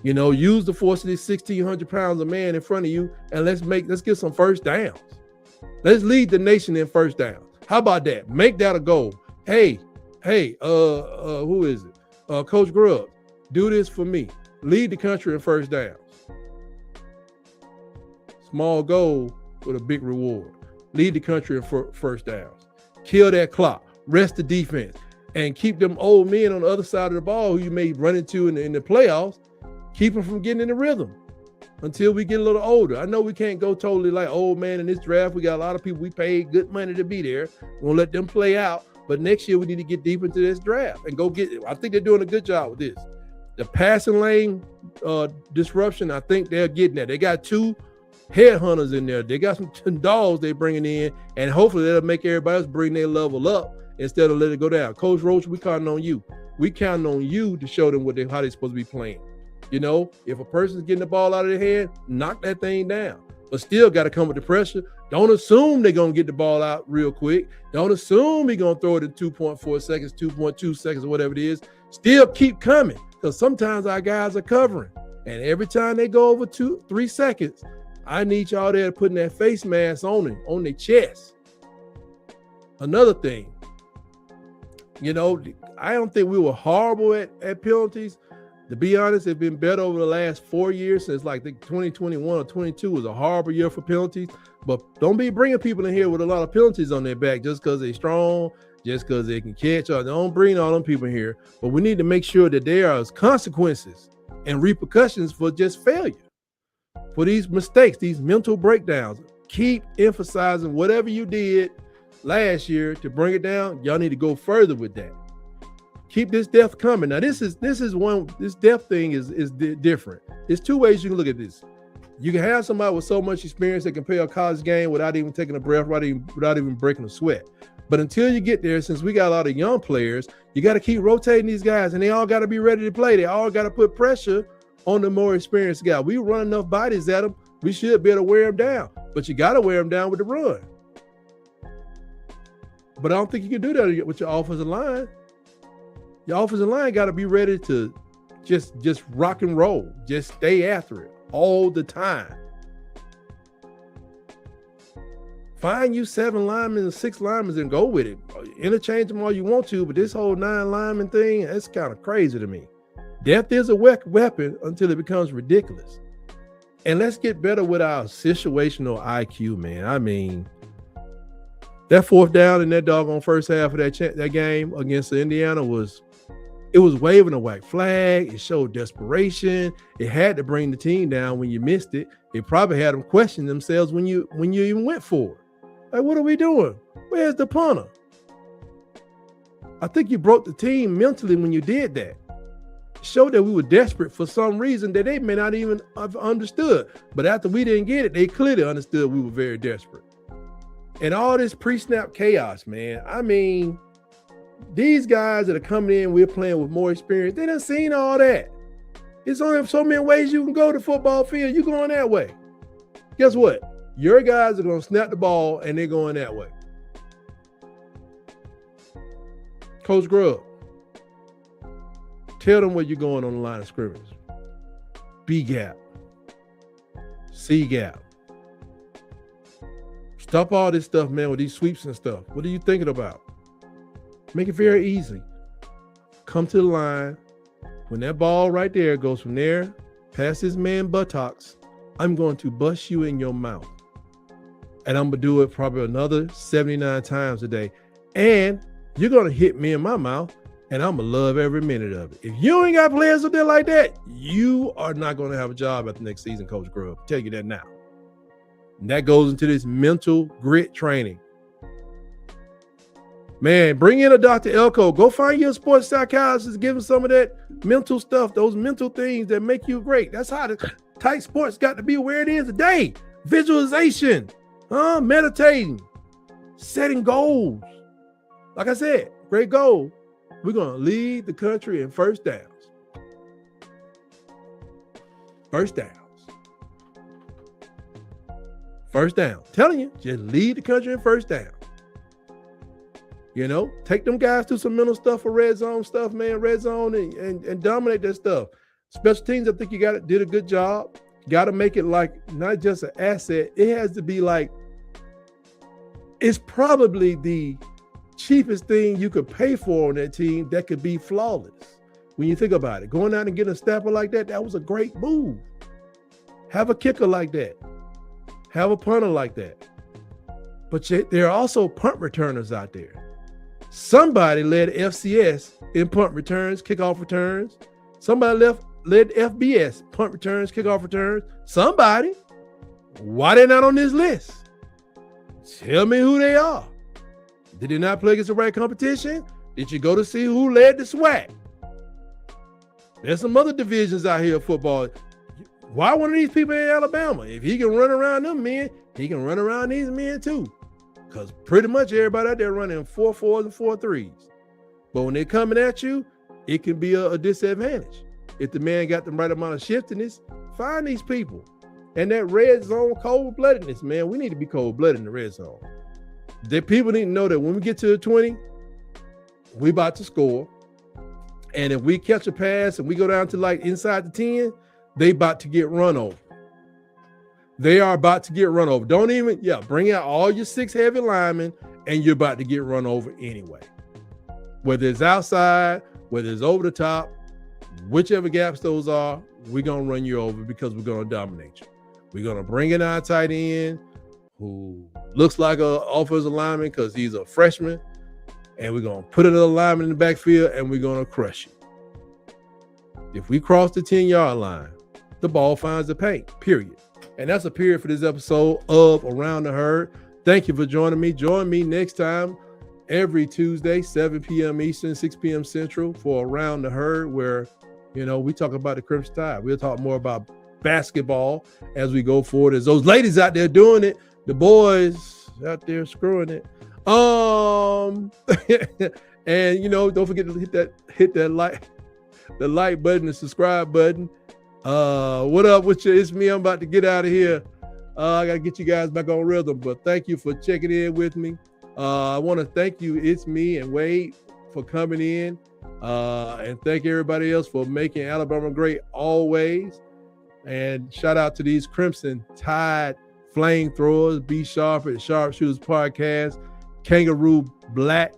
Use the force of these 1,600 pounds of man in front of you, and let's get some first downs. Let's lead the nation in first downs. How about that? Make that a goal. Hey, who is it? Coach Grubb, do this for me. Lead the country in first downs. Small goal with a big reward. Lead the country in first downs. Kill that clock. Rest the defense. And keep them old men on the other side of the ball who you may run into in the playoffs. Keep them from getting in the rhythm until we get a little older. I know we can't go totally like old man in this draft. We got a lot of people we paid good money to be there. We'll let them play out. But next year we need to get deep into this draft and go get it. I think they're doing a good job with this. The passing lane disruption, I think they're getting that. They got 2 headhunters in there. They got some dogs they're bringing in, and hopefully that'll make everybody else bring their level up instead of let it go down. Coach Roach, we counting on you. We counting on you to show them how they're supposed to be playing. If a person's getting the ball out of their hand, knock that thing down. But still got to come with the pressure. Don't assume they're going to get the ball out real quick. Don't assume he's going to throw it in 2.4 seconds, 2.2 seconds, or whatever it is. Still keep coming, because sometimes our guys are covering. And every time they go over 2-3 seconds, I need y'all there putting that face mask on their chest. Another thing, I don't think we were horrible at penalties. To be honest, it's been better over the last 4 years, since like 2021 or 22 was a horrible year for penalties. But don't be bringing people in here with a lot of penalties on their back just because they're strong, just because they can catch. Or don't bring all them people in here. But we need to make sure that there are consequences and repercussions for just failure, for these mistakes, these mental breakdowns. Keep emphasizing whatever you did last year to bring it down. Y'all need to go further with that. Keep this depth coming. Now, this depth thing is different. There's 2 ways you can look at this. You can have somebody with so much experience that can play a college game without even taking a breath, without even breaking a sweat. But until you get there, since we got a lot of young players, you got to keep rotating these guys, and they all got to be ready to play. They all got to put pressure on the more experienced guy. We run enough bodies at them, we should be able to wear them down. But you got to wear them down with the run. But I don't think you can do that with your offensive line. Your offensive line got to be ready to just rock and roll. Just stay after it all the time. find you 7 linemen and 6 linemen and go with it. Interchange them all you want to, but this whole 9 lineman thing, that's kind of crazy to me. Depth is a weapon until it becomes ridiculous. And let's get better with our situational IQ, man. I mean, that 4th down in that doggone first half of that game against Indiana was waving a white flag. It showed desperation. It had to bring the team down when you missed it. It probably had them question themselves when you even went for it. Like, what are we doing? Where's the punter? I think you broke the team mentally when you did that. It showed that we were desperate for some reason that they may not even have understood. But after we didn't get it, they clearly understood we were very desperate. And all this pre-snap chaos, man. I mean, these guys that are coming in, we're playing with more experience. They done seen all that. There's only so many ways you can go to football field. You're going that way. Guess what? Your guys are going to snap the ball, and they're going that way. Coach Grubb, tell them where you're going on the line of scrimmage. B gap. C gap. Stop all this stuff, man, with these sweeps and stuff. What are you thinking about? Make it very easy. Come to the line. When that ball right there goes from there, past this man buttocks, I'm going to bust you in your mouth. And I'm going to do it probably another 79 times a day. And you're going to hit me in my mouth, and I'm going to love every minute of it. If you ain't got players up there like that, you are not going to have a job at the next season, Coach Grubb. I'll tell you that now. And that goes into this mental grit training. Man, bring in a Dr. Elko. Go find your sports psychiatrist, give him some of that mental stuff, those mental things that make you great. That's how the tight sports got to be where it is today. Visualization, meditating, setting goals. Like I said, great goal. We're going to lead the country in first downs. First downs. First down. Telling you, just lead the country in first down. You know, take them guys through some mental stuff for red zone stuff, man. Red zone and dominate that stuff. Special teams, I think you did a good job. Got to make it like not just an asset. It has to be like, it's probably the cheapest thing you could pay for on that team that could be flawless. When you think about it, going out and getting a staffer like that was a great move. Have a kicker like that. Have a punter like that. But there are also punt returners out there. Somebody led FCS in punt returns, kickoff returns. Somebody led FBS, punt returns, kickoff returns. Somebody. Why they not on this list? Tell me who they are. Did they not play against the right competition? Did you go to see who led the SWAC? There's some other divisions out here of football. Why one of these people in Alabama? If he can run around them men, he can run around these men too. Because pretty much everybody out there running 4.4s and 4.3s. But when they're coming at you, it can be a disadvantage. If the man got the right amount of shiftiness, find these people. And that red zone cold-bloodedness, man, we need to be cold-blooded in the red zone. The people need to know that when we get to the 20, we about to score. And if we catch a pass and we go down to like inside the 10, they about to get run over. They are about to get run over. Don't even, bring out all your 6 heavy linemen and you're about to get run over anyway. Whether it's outside, whether it's over the top, whichever gaps those are, we're going to run you over because we're going to dominate you. We're going to bring in our tight end who looks like an offensive lineman because he's a freshman, and we're going to put another lineman in the backfield and we're going to crush you. If we cross the 10-yard line, the ball finds the paint, period. And that's a period for this episode of Around the Herd. Thank you for joining me. Join me next time every Tuesday, 7 p.m. Eastern, 6 p.m. Central for Around the Herd, where, we talk about the Crimson Tide. We'll talk more about basketball as we go forward. As those ladies out there doing it, the boys out there screwing it. And, don't forget to hit that like button, the subscribe button. What up with you? It's me. I'm about to get out of here. I got to get you guys back on rhythm, but thank you for checking in with me. I want to thank you. It's me and Wade for coming in. And thank everybody else for making Alabama great always. And shout out to these Crimson Tide Flamethrowers, Be Sharp at Sharpshooters Podcast, Kangaroo Black.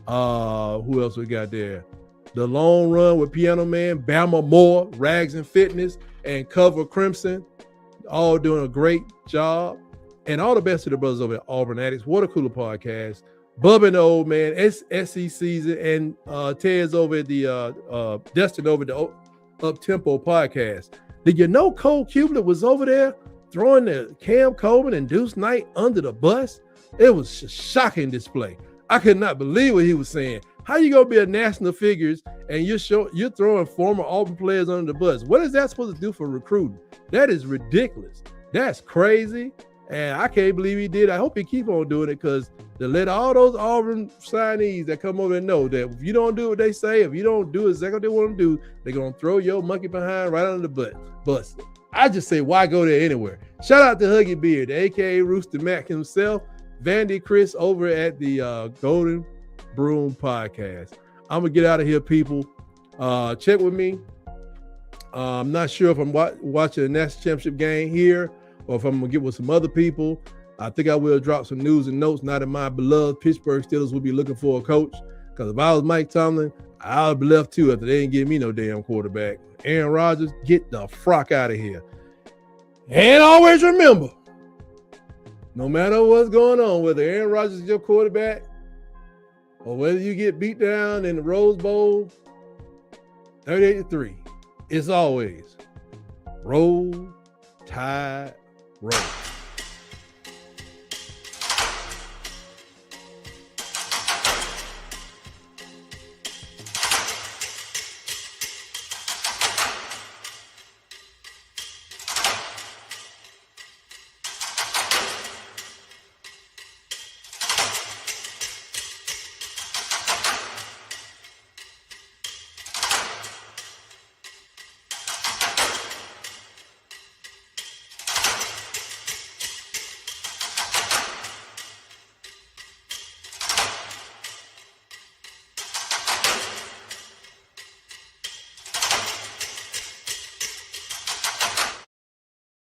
Who else we got there? The Long Run with Piano Man, Bama Moore, Rags and Fitness, and Cover Crimson. All doing a great job. And all the best to the brothers over at Auburn Addicts, Water Cooler Podcast, Bubba and the Old Man, SC Season, and Ted's over at the Destin over at the Up Tempo Podcast. Did you know Cole Kubler was over there throwing the Cam Coleman and Deuce Knight under the bus? It was a shocking display. I could not believe what he was saying. How you gonna be a national figures and you're throwing former Auburn players under the bus? What is that supposed to do for recruiting? That is ridiculous. That's crazy. And I can't believe he did. I hope he keep on doing it, because to let all those Auburn signees that come over and know that if you don't do what they say, if you don't do exactly what they want to do, they're going to throw your monkey behind right under the bus. I just say, why go there anywhere? Shout out to Huggy Beard, a.k.a. Rooster Mac himself, Vandy Chris over at the Golden Broom Podcast. I'm going to get out of here, people. Check with me. I'm not sure if I'm watching the national championship game here or if I'm going to get with some other people. I think I will drop some news and notes now that my beloved Pittsburgh Steelers will be looking for a coach. Because if I was Mike Tomlin, I would be left too after they didn't give me no damn quarterback. Aaron Rodgers, get the frock out of here. And always remember, no matter what's going on, whether Aaron Rodgers is your quarterback or whether you get beat down in the Rose Bowl 38-3, it's always roll, tide, roll.